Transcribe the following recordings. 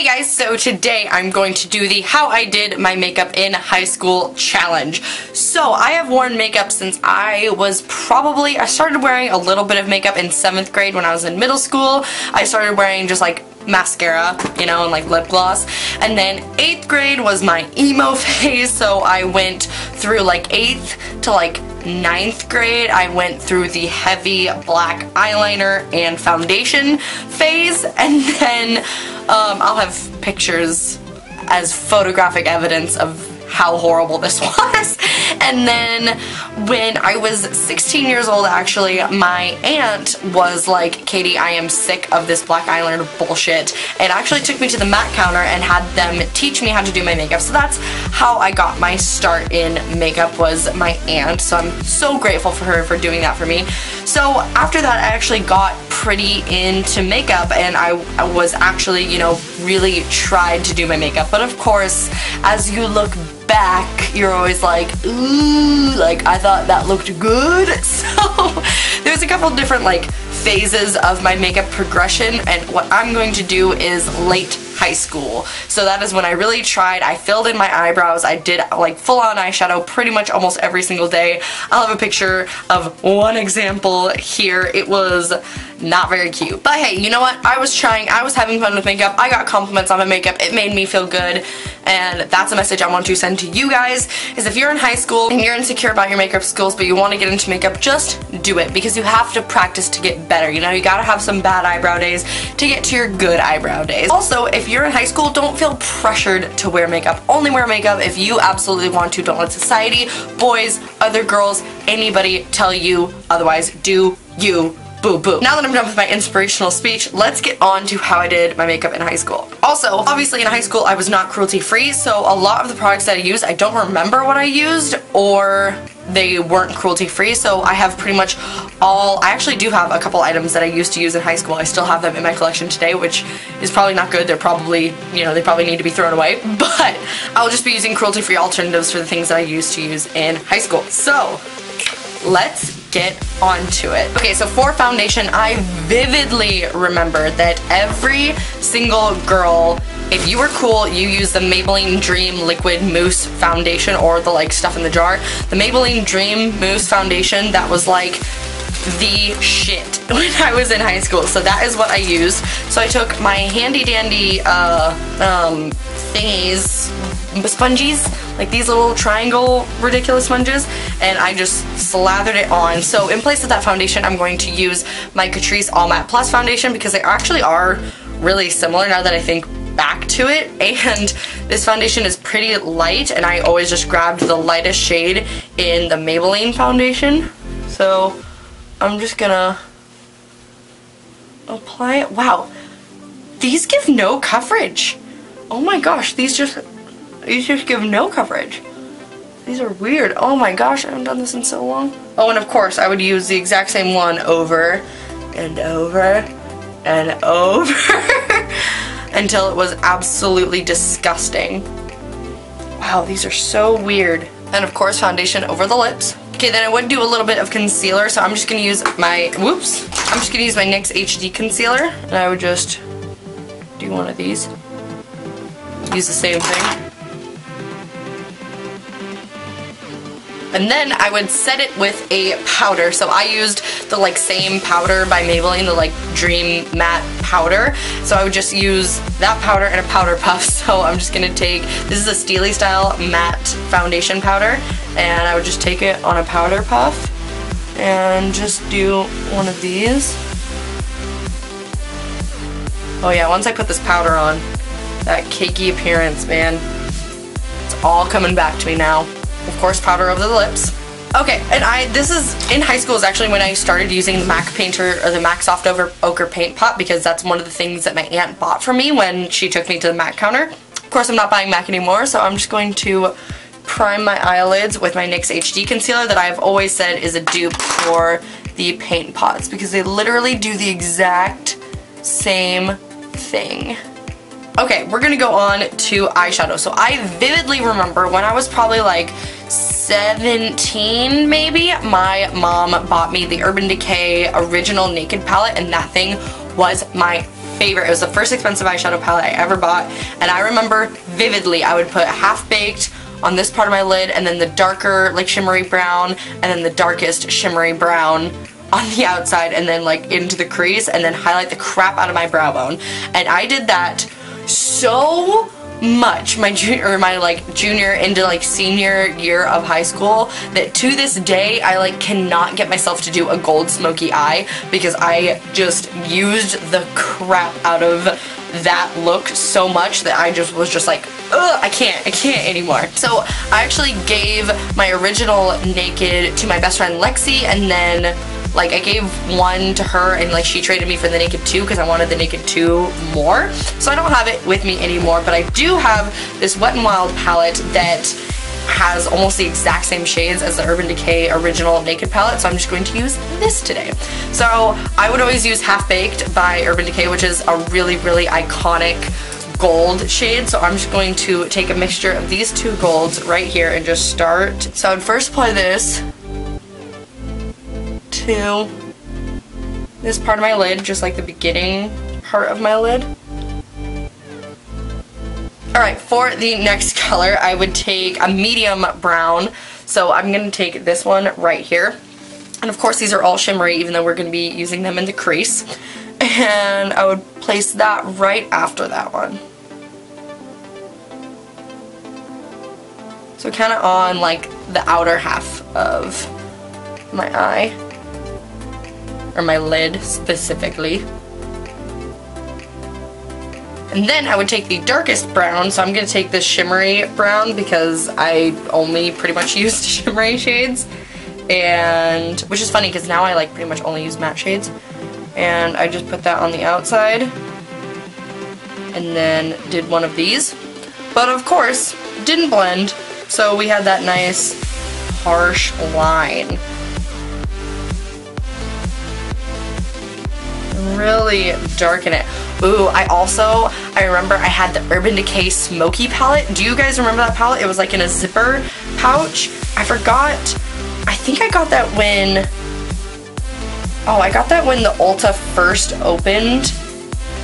Hey guys, so today I'm going to do the how I did my makeup in high school challenge. So I have worn makeup since I started wearing a little bit of makeup in 7th grade when I was in middle school. I started wearing just like mascara, you know, and like lip gloss. And then 8th grade was my emo phase, so I went through like 8th to like 9th grade. I went through the heavy black eyeliner and foundation phase, and then I'll have pictures as photographic evidence of how horrible this was. And then when I was 16 years old, actually, my aunt was like, Katie, I am sick of this black eyeliner bullshit, and actually took me to the MAC counter and had them teach me how to do my makeup. So that's how I got my start in makeup, was my aunt. So I'm so grateful for her for doing that for me. So after that, I actually got pretty into makeup, and I was actually, you know, really tried to do my makeup. But of course, as you look back, you're always like, ooh, like I thought that looked good. So there's a couple different like phases of my makeup progression, and what I'm going to do is late high school. So that is when I really tried. I filled in my eyebrows. I did like full-on eyeshadow pretty much almost every single day. I'll have a picture of one example here. It was not very cute. But hey, you know what? I was trying. I was having fun with makeup. I got compliments on my makeup. It made me feel good. And that's a message I want to send to you guys, is if you're in high school and you're insecure about your makeup skills but you want to get into makeup, just do it, because you have to practice to get better. You know, you gotta have some bad eyebrow days to get to your good eyebrow days. Also, if you're in high school, don't feel pressured to wear makeup. Only wear makeup if you absolutely want to. Don't let society, boys, other girls, anybody tell you otherwise. Do you. Boo boo. Now that I'm done with my inspirational speech, let's get on to how I did my makeup in high school. Also, obviously in high school I was not cruelty free, so a lot of the products that I used, I don't remember what I used, or they weren't cruelty free. So I have pretty much I actually do have a couple items that I used to use in high school. I still have them in my collection today, which is probably not good. They're probably, you know, they probably need to be thrown away, but I'll just be using cruelty free alternatives for the things that I used to use in high school. So let's get onto it. Okay, so for foundation, I vividly remember that every single girl, if you were cool, you used the Maybelline Dream Liquid Mousse Foundation, or the like stuff in the jar. The Maybelline Dream Mousse Foundation, that was like the shit when I was in high school. So that is what I used. So I took my handy dandy thingies, sponges, like these little triangle ridiculous sponges, and I just slathered it on. So in place of that foundation, I'm going to use my Catrice All Matte Plus foundation, because they actually are really similar now that I think back to it. And this foundation is pretty light, and I always just grabbed the lightest shade in the Maybelline foundation. So I'm just gonna apply it. Wow, these give no coverage. Oh my gosh, these just give no coverage. These are weird. Oh my gosh, I haven't done this in so long. Oh, and of course I would use the exact same one over and over and over until it was absolutely disgusting. Wow, these are so weird. And of course, foundation over the lips. Okay, then I would do a little bit of concealer, so I'm just gonna use my, I'm just gonna use my NYX HD concealer, and I would just do one of these. Use the same thing. And then I would set it with a powder. So I used the like same powder by Maybelline, the like Dream Matte powder. So I would just use that powder and a powder puff. So I'm just gonna take, this is a Steely Style matte foundation powder, and I would just take it on a powder puff and just do one of these. Oh yeah, once I put this powder on, that cakey appearance, man, it's all coming back to me now. Of course, powder over the lips. Okay, and this is, in high school is actually when I started using the MAC Painter, or the MAC Soft Ochre Paint Pot, because that's one of the things that my aunt bought for me when she took me to the MAC counter. Of course, I'm not buying MAC anymore, so I'm just going to prime my eyelids with my NYX HD concealer that I've always said is a dupe for the paint pots, because they literally do the exact same thing. Okay, we're gonna go on to eyeshadow. So I vividly remember when I was probably like 17 maybe, my mom bought me the Urban Decay Original Naked palette, and that thing was my favorite. It was the first expensive eyeshadow palette I ever bought, and I remember vividly I would put Half Baked on this part of my lid, and then the darker like shimmery brown, and then the darkest shimmery brown on the outside, and then like into the crease, and then highlight the crap out of my brow bone. And I did that so much my junior into like senior year of high school that to this day I like cannot get myself to do a gold smoky eye, because I just used the crap out of that look so much that I just was just like, ugh, I can't anymore. So I actually gave my original Naked to my best friend Lexi, and then like I gave one to her, and like she traded me for the Naked 2 because I wanted the Naked 2 more. So I don't have it with me anymore, but I do have this Wet n Wild palette that has almost the exact same shades as the Urban Decay original Naked palette, so I'm just going to use this today. So I would always use Half Baked by Urban Decay, which is a really, really iconic gold shade. So I'm just going to take a mixture of these two golds right here and just start. So I would first apply this to this part of my lid, just like the beginning part of my lid. Alright, for the next color, I would take a medium brown. So I'm going to take this one right here. And of course these are all shimmery, even though we're going to be using them in the crease. And I would place that right after that one. So kind of on like the outer half of my eye. Or my lid specifically. And then I would take the darkest brown, so I'm going to take this shimmery brown because I only pretty much used shimmery shades. And, which is funny because now I like pretty much only use matte shades. And I just put that on the outside. And then did one of these. But of course, didn't blend, so we had that nice harsh line. Really darken it. Ooh, I remember I had the Urban Decay Smoky palette. Do you guys remember that palette? It was like in a zipper pouch. I forgot. I think I got that when, oh, I got that when the Ulta first opened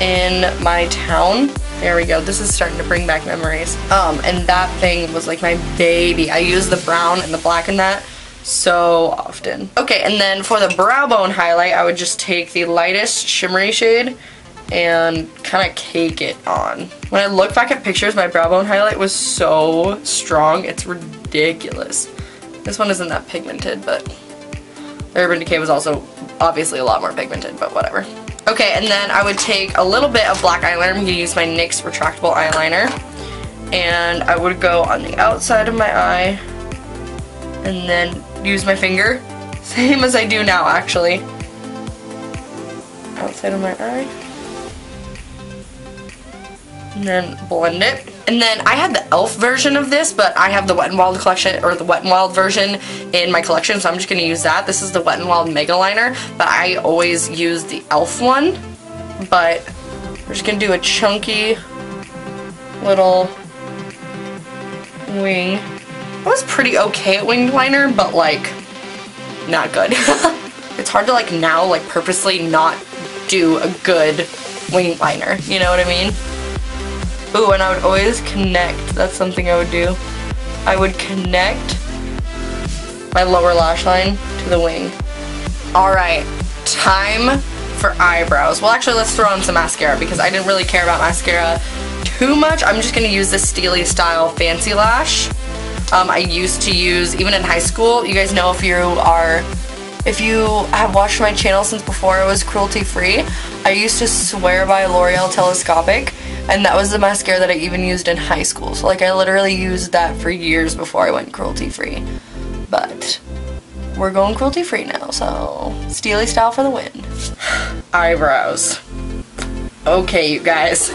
in my town. There we go. This is starting to bring back memories. And that thing was like my baby. I used the brown and the black in that so often. Okay, and then for the brow bone highlight, I would just take the lightest shimmery shade and kind of cake it on. When I look back at pictures, my brow bone highlight was so strong, it's ridiculous. This one isn't that pigmented, but the Urban Decay was also obviously a lot more pigmented, but whatever. Okay, and then I would take a little bit of black eyeliner. I'm going to use my NYX retractable eyeliner, and I would go on the outside of my eye and then use my finger, same as I do now actually. Outside of my eye. And then blend it. And then I had the e.l.f. version of this, but I have the Wet n Wild collection, or the Wet n Wild version in my collection, so I'm just going to use that. This is the Wet n Wild Mega Liner, but I always use the e.l.f. one. But we're just going to do a chunky little wing. I was pretty okay at winged liner, but like, not good. It's hard to like now like purposely not do a good winged liner, you know what I mean? Ooh, and I would always connect. That's something I would do. I would connect my lower lash line to the wing. Alright, time for eyebrows. Well, actually, let's throw on some mascara because I didn't really care about mascara too much. I'm just going to use the Steely Style Fancy Lash. I used to use, even in high school, you guys know if you have watched my channel since before it was cruelty free, I used to swear by L'Oreal Telescopic, and that was the mascara that I even used in high school. So like I literally used that for years before I went cruelty free. But we're going cruelty free now, so Steely Style for the win. Eyebrows. Okay, you guys.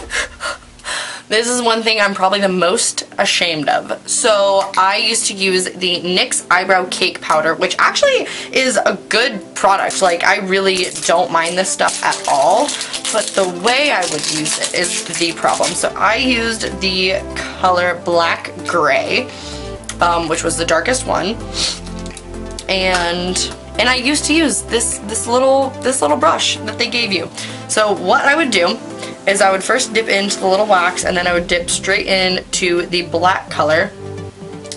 This is one thing I'm probably the most ashamed of. So I used to use the NYX Eyebrow Cake Powder, which actually is a good product. Like, I really don't mind this stuff at all. But the way I would use it is the problem. So I used the color Black Gray, which was the darkest one. And I used to use this little brush that they gave you. So what I would do is I would first dip into the little wax, and then I would dip straight into the black color.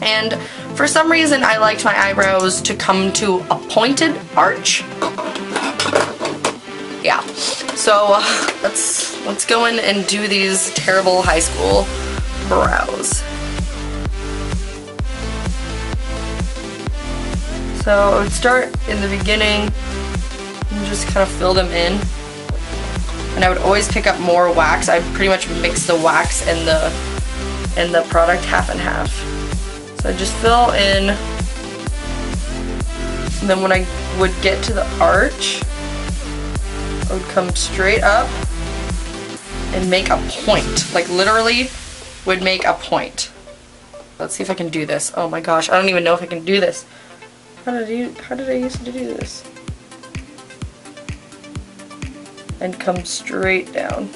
And for some reason I liked my eyebrows to come to a pointed arch. Yeah, so let's go in and do these terrible high school brows. So I would start in the beginning and just kind of fill them in. And I would always pick up more wax. I pretty much mix the wax and the product half and half. So I just fill in. And then when I would get to the arch, I would come straight up and make a point. Like literally would make a point. Let's see if I can do this. Oh my gosh, I don't even know if I can do this. How did I used to do this? And come straight down.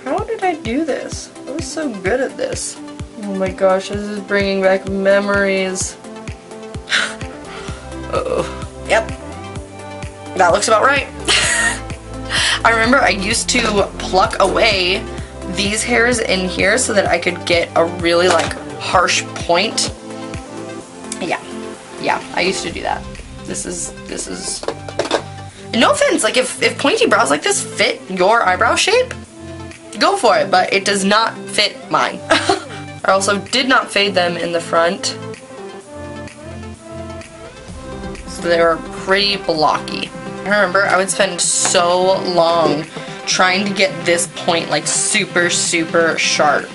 How did I do this? I was so good at this. Oh my gosh, this is bringing back memories. Uh-oh. Yep. That looks about right. I remember I used to pluck away these hairs in here so that I could get a really like harsh point. Yeah, I used to do that. This is no offense, like if pointy brows like this fit your eyebrow shape, go for it, but it does not fit mine. I also did not fade them in the front, so they were pretty blocky. I remember I would spend so long trying to get this point like super sharp.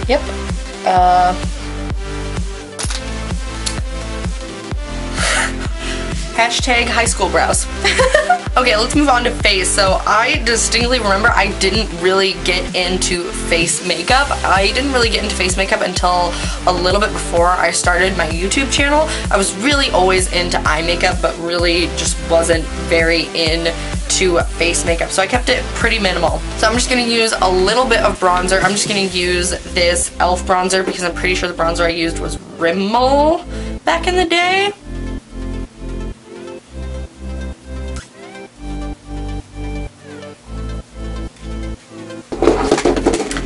Yep. Hashtag high school brows. Okay, let's move on to face. So I distinctly remember I didn't really get into face makeup. I didn't really get into face makeup until a little bit before I started my YouTube channel. I was really always into eye makeup, but really just wasn't very into face makeup. So I kept it pretty minimal. So I'm just going to use a little bit of bronzer. I'm just going to use this e.l.f. bronzer because I'm pretty sure the bronzer I used was Rimmel back in the day.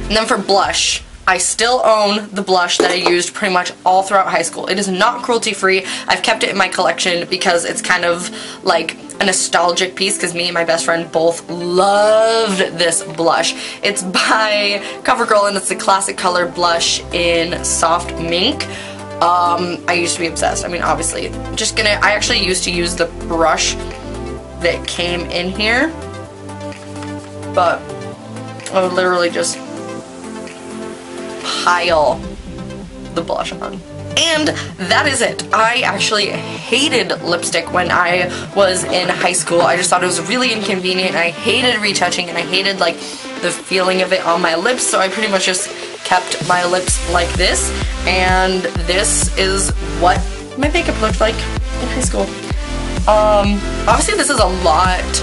And then for blush, I still own the blush that I used pretty much all throughout high school. It is not cruelty free. I've kept it in my collection because it's kind of like a nostalgic piece because me and my best friend both loved this blush. It's by CoverGirl and it's the classic color blush in soft mink. I used to be obsessed. I mean, obviously. I actually used to use the brush that came in here, but I would literally just pile the blush on. And that is it. I actually hated lipstick when I was in high school. I just thought it was really inconvenient. I hated retouching and I hated like the feeling of it on my lips, so I pretty much just kept my lips like this, and this is what my makeup looked like in high school. Obviously this is a lot,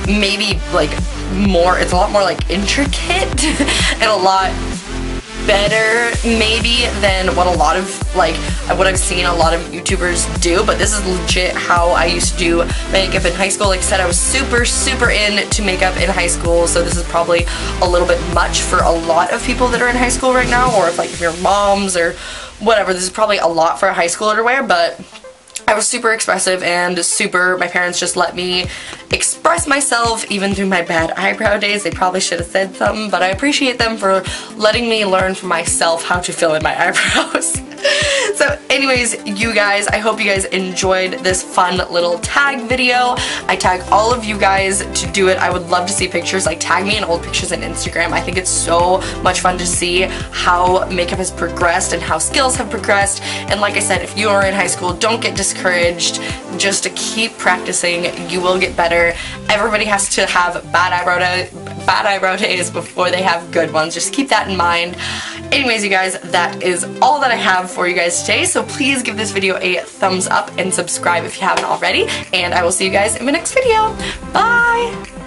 maybe like more, it's a lot more like intricate and a lot better maybe than what a lot of what I've seen a lot of YouTubers do, but this is legit how I used to do makeup in high school. Like I said, I was super into makeup in high school, so this is probably a little bit much for a lot of people that are in high school right now, or if you're moms or whatever, this is probably a lot for a high schooler to wear, but I was super expressive and my parents just let me express myself even through my bad eyebrow days. They probably should have said something, but I appreciate them for letting me learn for myself how to fill in my eyebrows. So anyways, you guys, I hope you guys enjoyed this fun little tag video. I tag all of you guys to do it. I would love to see pictures, like tag me in old pictures on Instagram. I think it's so much fun to see how makeup has progressed and how skills have progressed. And like I said, if you are in high school, don't get discouraged. Just to keep practicing, you will get better. Everybody has to have bad eyebrow days before they have good ones. Just keep that in mind. Anyways, you guys, that is all that I have for you guys today, so please give this video a thumbs up and subscribe if you haven't already, and I will see you guys in my next video. Bye!